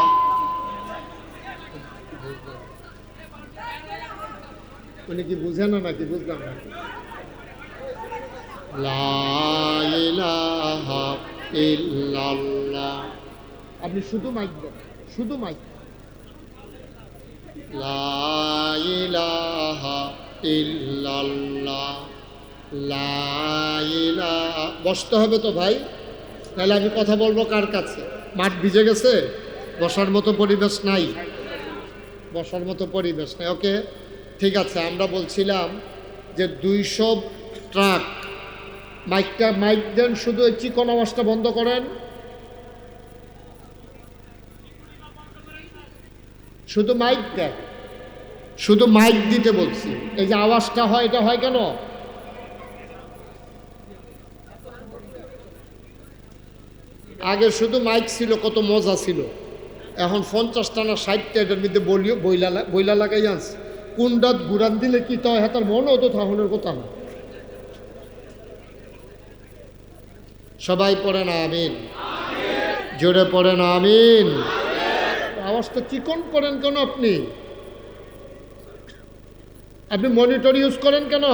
উনি কি বুঝেন না নাকি? বুঝলাম না। লা ইলাহা ইল্লাল্লাহ। আপনি শুধু মাইক দেন, শুধু মাইক। লা ইলাহা ইল্লাল্লাহ, লা ইলাহা। বসতে হবে তো ভাই, তাহলে আমি কথা বলবো কার কাছে? মাঠ ভিজে গেছে, বসার মতো পরিবেশ নাই, বসার মতো পরিবেশ নাই। ওকে, ঠিক আছে। আমরা বলছিলাম যে 200 ট্রাক। মাইকটা মাইক দেন, শুধু এই চিকন আওয়াজটা বন্ধ করেন, শুধু মাইক দেন, শুধু মাইক দিতে বলছি। এই যে আওয়াজটা হয়, এটা হয় কেন? আগে শুধু মাইক ছিল, কত মজা ছিল। এখন 50টা না 60টা এটার মধ্যে বইলা লাগাই আনছে। কুন্ডাত ঘুরান দিলে কি তো হাতার মনও তো থাহনের কথা না। সবাই পড়েন আমিন, জোরে পড়েন আমিন। আওয়াজটা চিকন করেন কেন? আপনি আপনি মনিটর ইউজ করেন কেন?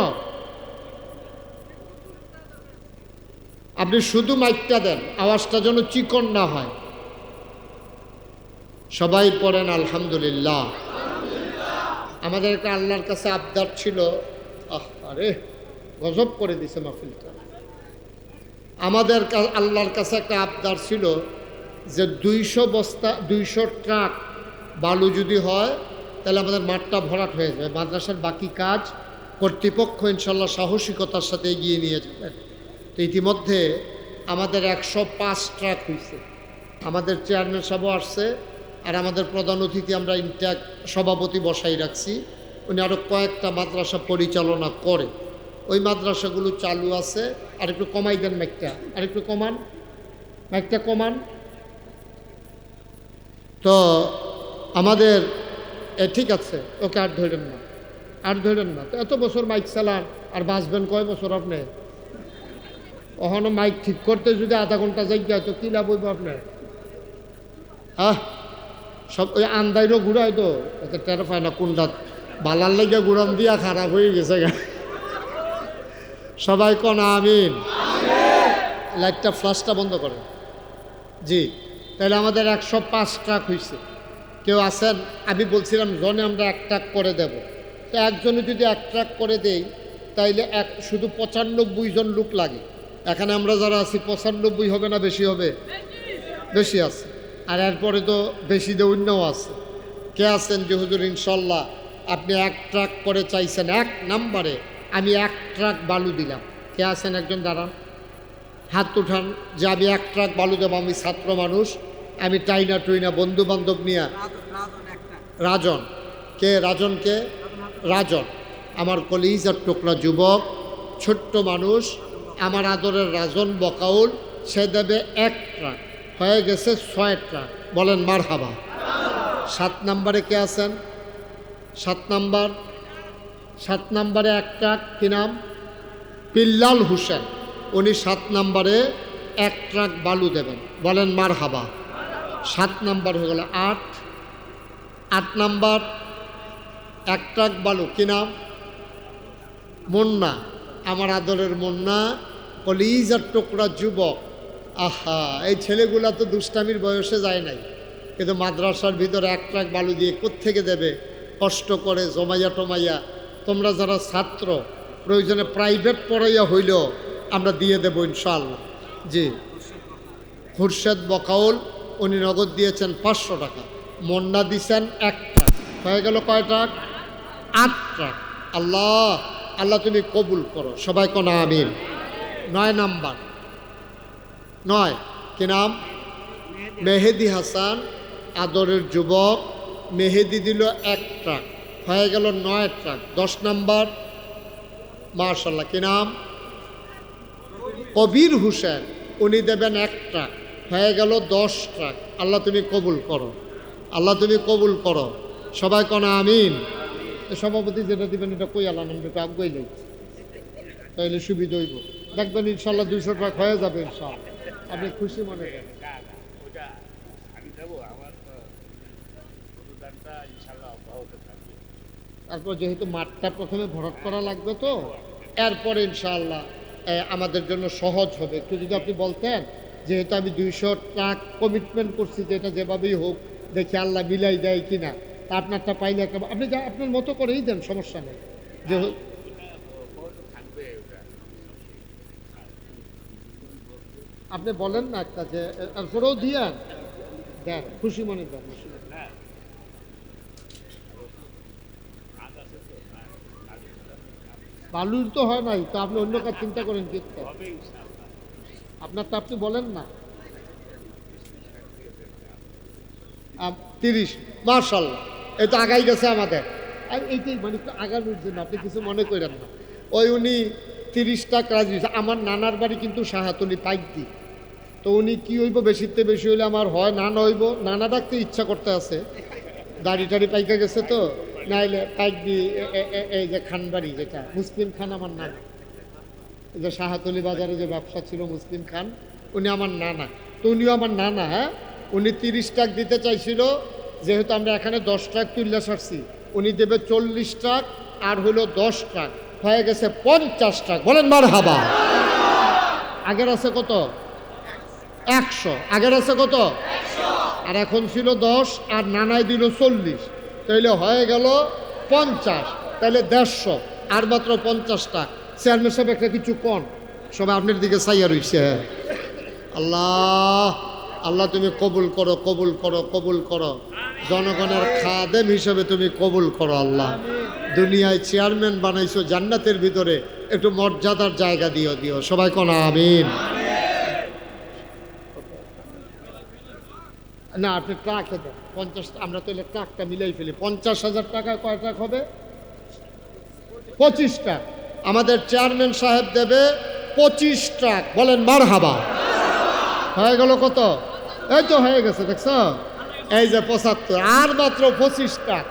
আপনি শুধু মাইকটা দেন, আওয়াজটা যেন চিকন না হয়। সবাই পড়েন আলহামদুলিল্লাহ। আমাদের একটা আল্লাহর কাছে আবদার ছিল। আরে গজব করে দিছে মাহফিলটা। আমাদের আল্লাহর কাছে একটা আবদার ছিল যে 200 ট্রাক বালু যদি হয় তাহলে আমাদের মাঠটা ভরাট হয়ে যাবে। মাদ্রাসার বাকি কাজ কর্তৃপক্ষ ইনশাল্লাহ সাহসিকতার সাথে এগিয়ে নিয়ে যাবেন। তো ইতিমধ্যে আমাদের 105 ট্রাক হয়েছে। আমাদের চেয়ারম্যান সাহেবও আসছে, আর আমাদের প্রধান অতিথি আমরা ইনট্যাক সভাপতি বসাই রাখছি। উনি আরও কয়েকটা মাদ্রাসা পরিচালনা করে। ওই মাদ্রাসাগুলো চালু আছে। আর একটু কমাই দেন মাইকটা, আর একটু কমান, মাইকটা কমান। তো আমাদের ঠিক আছে, ওকে আর ধরেন না, আর ধরেন না। তো এত বছর মাইক চালান, আর বাঁচবেন কয় বছর আপনি? ওখানে মাইক ঠিক করতে যদি আধা ঘন্টা যাই তো কী লাভ হইব আপনার? হ্যাঁ, সব ওই আন্দাইরও ঘুরায় তো, এতে টের পায় না কোনটা বালার লেগে ঘুরান দিয়া খারাপ হয়ে গেছে। সবাই কোন আমিন। লাইটটা ফ্লাশটা বন্ধ করেন। জি, তাহলে আমাদের 105 ট্রাক হয়েছে। কেউ আছেন? আমি বলছিলাম জনে আমরা 1 ট্রাক করে দেব। তো একজনে যদি 1 ট্রাক করে দেই তাইলে শুধু 95 জন লোক লাগে। এখানে আমরা যারা আছি 95 হবে না বেশি হবে? বেশি আছে। আর এরপরে তো বেশি দৌড়ও আছে। কে আছেন যে হুজুর ইনশাল্লাহ আপনি 1 ট্রাক করে চাইছেন, 1 নম্বরে আমি 1 ট্রাক বালু দিলাম? কে আছেন? একজন দাঁড়ান, হাত উঠান যে আমি 1 ট্রাক বালু দেবো। আমি ছাত্র মানুষ, আমি টাইনা টুইনা বন্ধু বান্ধব নিয়ে। রাজন কে? রাজন কে? রাজন আমার কলিজার টুকরা যুবক, ছোট্ট মানুষ, আমার আদরের রাজন বকাউল, সে দেবে 1 ট্রাক। হয়ে গেছে 6 ট্রাক। বলেন মারহাবা। 7 নম্বরে কে আছেন? 7 নম্বর, 7 নম্বরে 1 ট্রাক। কি নাম? পিল্লাল হোসেন। উনি 7 নম্বরে 1 ট্রাক বালু দেবেন। বলেন মারহাবা। 7 নম্বর হয়ে গেল। 8 নম্বর 1 ট্রাক বালু। কি নাম? মুন্না, আমার আদরের মুন্না, কলিজার টুকরা যুবক। আহা, এই ছেলেগুলা তো দুষ্টামির বয়সে যায় নাই, কিন্তু মাদ্রাসার ভিতরে 1 ট্রাক বালু দিয়ে কোত্থেকে দেবে? কষ্ট করে জমাইয়া টমাইয়া তোমরা যারা ছাত্র প্রয়োজনে প্রাইভেট পড়াইয়া হইলেও আমরা দিয়ে দেবো ইনশাআল্লাহ। জি, খুরশেদ বকাউল উনি নগদ দিয়েছেন 500 টাকা, মন্না দিছেন 1 ট্রাক, হয়ে গেল কয় ট্রাক? 8 ট্রাক। আল্লাহ আল্লাহ তুমি কবুল করো, সবাই কোন আমিন। 9 নাম্বার, 9 কি নাম? মেহেদি হাসান, আদরের যুবক। মেহেদি দিল 1 ট্রাক, হয়ে গেল 9 ট্রাক। 10 নাম্বার, মাশাল্লাহ কি নাম? কবির হোসেন, উনি দেবেন 1 ট্রাক, হয়ে গেল 10 ট্রাক। আল্লাহ তুমি কবুল করো, আল্লাহ তুমি কবুল করো, সবাই কোন আমিন। সভাপতি যেটা দিবেন এটা কই আল্লাহ নাম একটু আগুয়াই যাই, তাইলে সুবিধা হইব। দেখবেন ইনশাল্লাহ 200 ট্রাক হয়ে যাবে ইনশাল্লাহ, আপনি খুশি মনে করেন। তারপর যেহেতু মাঠটা প্রথমে ভরাট করা লাগবে, তো এরপরে ইনশাআল্লাহ আমাদের জন্য সহজ হবে। একটু যদি আপনি বলতেন, যেহেতু আমি 200 ট্রাক কমিটমেন্ট করছি, যে এটা যেভাবেই হোক দেখি আল্লাহ মিলাই দেয় কিনা, তা আপনারটা পাইলে একটা আপনি যা আপনার মতো করেই দেন, সমস্যা নেই। যে আপনি বলেন না একটা, যে এরপরেও দিয়েন, দেন খুশি মনে দেন। বালুর তো হয় নাই, তো আপনি অন্য কাজ চিন্তা করেন কি আপনার, তো আপনি বলেন না। 30, মাশাআল্লাহ, এই তো আগাই গেছে আমাদের। আর এইটাই মানে একটু আগানোর জন্য আপনি কিছু মনে করেন না। ওই উনি 30 টাকা রাজি হয়েছে। আমার নানার বাড়ি কিন্তু শাহাতলি পাইকদি, তো উনি কি হইব, বেশিতে বেশি হইলে আমার হয় নানা হইব। নানা ডাকতে ইচ্ছা করতে আছে, দাড়ি টাড়ি পাইকা গেছে, তো নাইলে পাইকদি এই যে খানবাড়ি, যেটা মুসলিম খান আমার নানা, এই যে শাহাতলি বাজারে যে ব্যবসা ছিল মুসলিম খান, উনি আমার নানা। তো উনিও আমার নানা। হ্যাঁ, উনি 30 টাকা দিতে চাইছিল, যেহেতু আমরা এখানে 10 টাকা তুললে সারছি, উনি দেবে 40 টাকা, আর হলো 10 টাকা, হয়ে গেছে 50 টাকা। বলেন মারহাবা। আগের আছে কত? 100। আগের আছে কত? 100। আর এখন ছিল 10, আর নানায় দিল 40, তাইলে হয়ে গেল 50, তাইলে 150, আর মাত্র 50 টাকা। চেয়ারম্যান সাহেব একটা কিছু কন, সবাই আপনার দিকে চাইয়া রইছে। হ্যাঁ, আল্লাহ আল্লাহ তুমি কবুল করো, কবুল করো, কবুল করো, জনগণের খাদেম হিসেবে তুমি কবুল করো। আল্লাহ দুনিয়ায় চেয়ারম্যান বানাইছো, জান্নাতের ভিতরে একটু মর্যাদার জায়গা দিও, দিও, সবাই কোন আমিন। না, আপনি ট্রাকে দেন 50, আমরা তো ট্রাকটা মিলাই ফেলি। 50,000 টাকায় কয় ট্রাক হবে? 25 ট্রাক। আমাদের চেয়ারম্যান সাহেব দেবে 25 ট্রাক। বলেন মারহাবা। হয়ে গেল কত? এই তো হয়ে গেছে, দেখছ, এই যে 75, আর মাত্র 25 ট্রাক।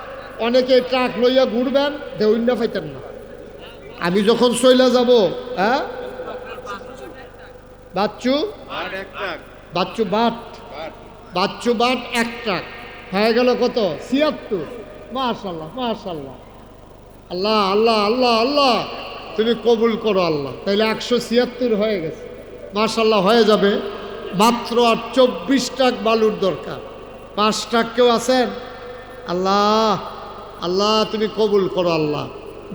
অনেকে ট্রাক লইয়া ঘুরবেন, দেউন্ডা পাইতেন না। আমি যখন চইলা যাব, হ্যাঁ Bachchu Bachchu but, Bachchu but 1 truck, হয়ে গেল কত? 76। মাশাআল্লাহ, মাশাআল্লাহ, আল্লাহ আল্লাহ আল্লাহ আল্লাহ তুমি কবুল করো আল্লাহ। তাইলে 176 হয়ে গেছে, মাশাআল্লাহ, হয়ে যাবে। মাত্র আর 24 টাকা বালুর দরকার। 5 টাকা কেউ আছেন? আল্লাহ আল্লাহ তুমি কবুল করো আল্লাহ।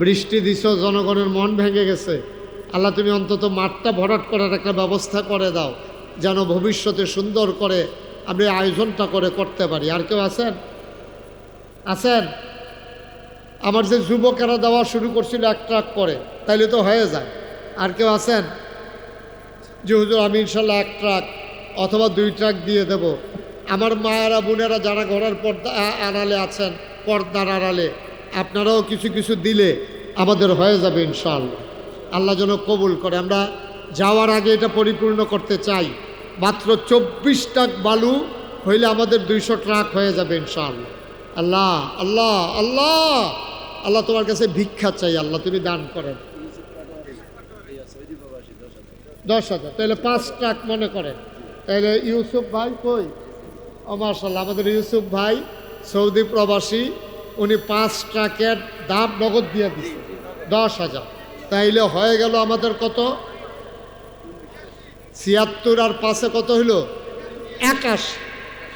বৃষ্টি দিছ, জনগণের মন ভেঙে গেছে, আল্লাহ তুমি অন্তত মাঠটা ভরাট করার একটা ব্যবস্থা করে দাও, যেন ভবিষ্যতে সুন্দর করে আমরা আয়োজনটা করতে পারি। আর কেউ আছেন? আছেন? আমার যে যুবকেরা দেওয়া শুরু করছিল 1 ট্রাক করে, তাইলে তো হয়ে যায়। আর কেউ আছেন যে হুজুর আমি ইনশাল্লাহ 1 ট্রাক অথবা 2 ট্রাক দিয়ে দেব? আমার মায়েরা বোনেরা যারা ঘরের পর্দা আড়ালে আছেন, পর্দার আড়ালে, আপনারাও কিছু কিছু দিলে আমাদের হয়ে যাবে ইনশাআল্লাহ। আল্লাহ যেন কবুল করে। আমরা যাওয়ার আগে এটা পরিপূর্ণ করতে চাই। মাত্র 24 টাকা বালু হইলে আমাদের 200 ট্রাক হয়ে যাবে ইনশাআল্লাহ। আল্লাহ আল্লাহ আল্লাহ আল্লাহ তোমার কাছে ভিক্ষা চাই, আল্লাহ তুমি দান করেন। 10,000, তাহলে 5 ট্রাক মনে করেন। তাহলে ইউসুফ ভাই কই? ও মাশাআল্লাহ, আমাদের ইউসুফ ভাই সৌদি প্রবাসী, উনি 5 ট্রাকের দাম নগদ দিয়ে দিচ্ছে 10,000। তাইলে হয়ে গেল আমাদের কত? 76 আর 5-এ কত হইল? 81।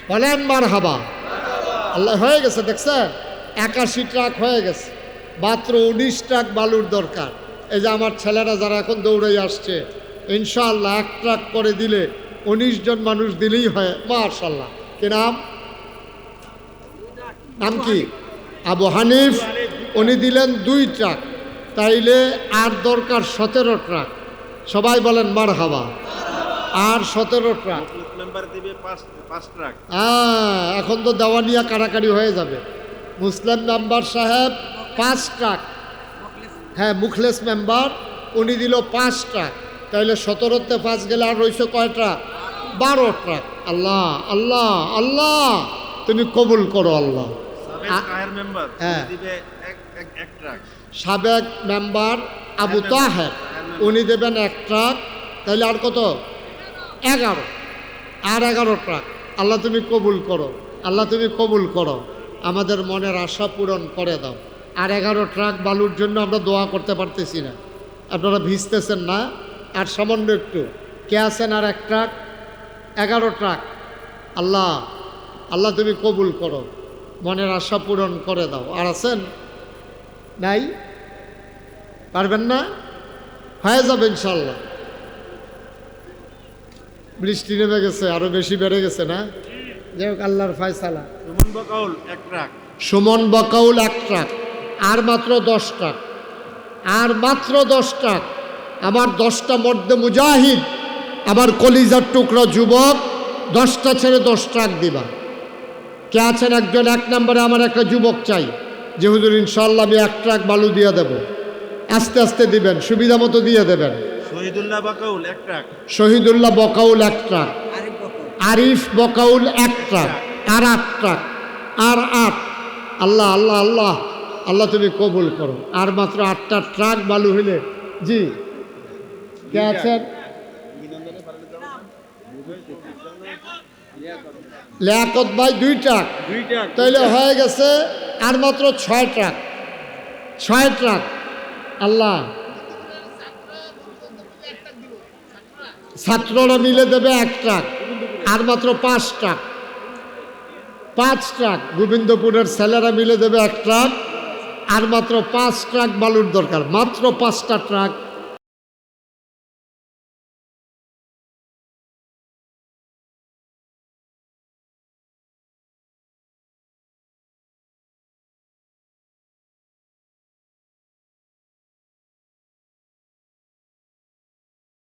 বলেন মারহাবা। আল্লাহ, হয়ে গেছে, দেখছেন? 81 ট্রাক হয়ে গেছে। মাত্র 19 ট্রাক বালুর দরকার। এই যে আমার ছেলেরা যারা এখন দৌড়াই আসছে, ইনশাআল্লাহ 1 ট্রাক করে দিলে 19 জন মানুষ দিলেই হয়। মাশাআল্লাহ। কি নাম? নাম কি? আবু হানিফ। উনি দিলেন 2 ট্রাক, তাইলে আর দরকার 17 ট্রাক। সবাই বলেন মারহাবা। আর 17 ট্রাক। মেম্বার দিবে 5 ট্রাক। এখন তো দেওয়ানিয়া কাড়াকাড়ি হয়ে যাবে। মুসলিম মেম্বার সাহেব 5 ট্রাক, হ্যাঁ মুখলেস মেম্বার উনি দিল 5 ট্রাক, তাইলে 17তে 5 গেলে আর রয়েছে কয় ট্রাক? 12 ট্রাক। আল্লাহ আল্লাহ আল্লাহ, তুমি কবুল করো আল্লাহ। সাবেক কাহের মেম্বার হ্যাঁ। দিবে এক ট্রাক। সাবেক মেম্বার আবু তাহের উনি দেবেন 1 ট্রাক, তাহলে আর কত? 11। আর 11 ট্রাক। আল্লাহ তুমি কবুল করো, আল্লাহ তুমি কবুল করো, আমাদের মনের আশা পূরণ করে দাও। আর 11 ট্রাক বালুর জন্য আমরা দোয়া করতে পারতেছি না, আপনারা ভিজতেছেন না? আর সামান্য একটু কে আছেন? আর 1 ট্রাক, 11 ট্রাক। আল্লাহ আল্লাহ তুমি কবুল করো, মনের আশা পূরণ করে দাও। আর আছেন? নাই? পারবেন না? হয়ে যাবে ইনশাল্লাহ। বৃষ্টি নেমে গেছে, আরো বেশি বেড়ে গেছে না? যাই হোক, আল্লাহর ফয়সালা। সুমন বকাউল 1 ট্রাক। সুমন বকাউল 1 ট্রাক। আর মাত্র 10 ট্রাক। আর মাত্র 10 ট্রাক। আমার 10টা মর্দে মুজাহিদ, আমার কলিজার টুকরা যুবক 10টা ছেড়ে 10 ট্রাক দিবা। কে আছেন? একজন 1 নম্বরে আমার একটা যুবক চাই যে হুজুর ইনশাল্লাহ আমি 1 ট্রাক বালু দিয়ে দেব। আস্তে আস্তে দিবেন, সুবিধা মতো দিয়ে দেবেন। Shahidullah Bakaul 1 truck. Shahidullah Bakaul 1 truck. Arif Bakar Arif Bakaul 1 truck. আর 8 ট্রাক। আর 8। আল্লাহ আল্লাহ আল্লাহ আল্লাহ তুমি কবুল করো। আর মাত্র 8টা ট্রাক বালু হইলে। জি কে আছেন? লিয়াকত ভাই 2 ট্রাক। 2 ট্রাক। তাইলে হয়ে গেছে আর মাত্র 6 ট্রাক। 6 ট্রাক। আল্লাহ ছাত্ররা মিলে দেবে 1 ট্রাক। আর মাত্র 5 ট্রাক। 5 ট্রাক। গোবিন্দপুরের ছেলেরা মিলে দেবে 1 ট্রাক। আর মাত্র 5 ট্রাক বালুর দরকার। মাত্র 5টা ট্রাক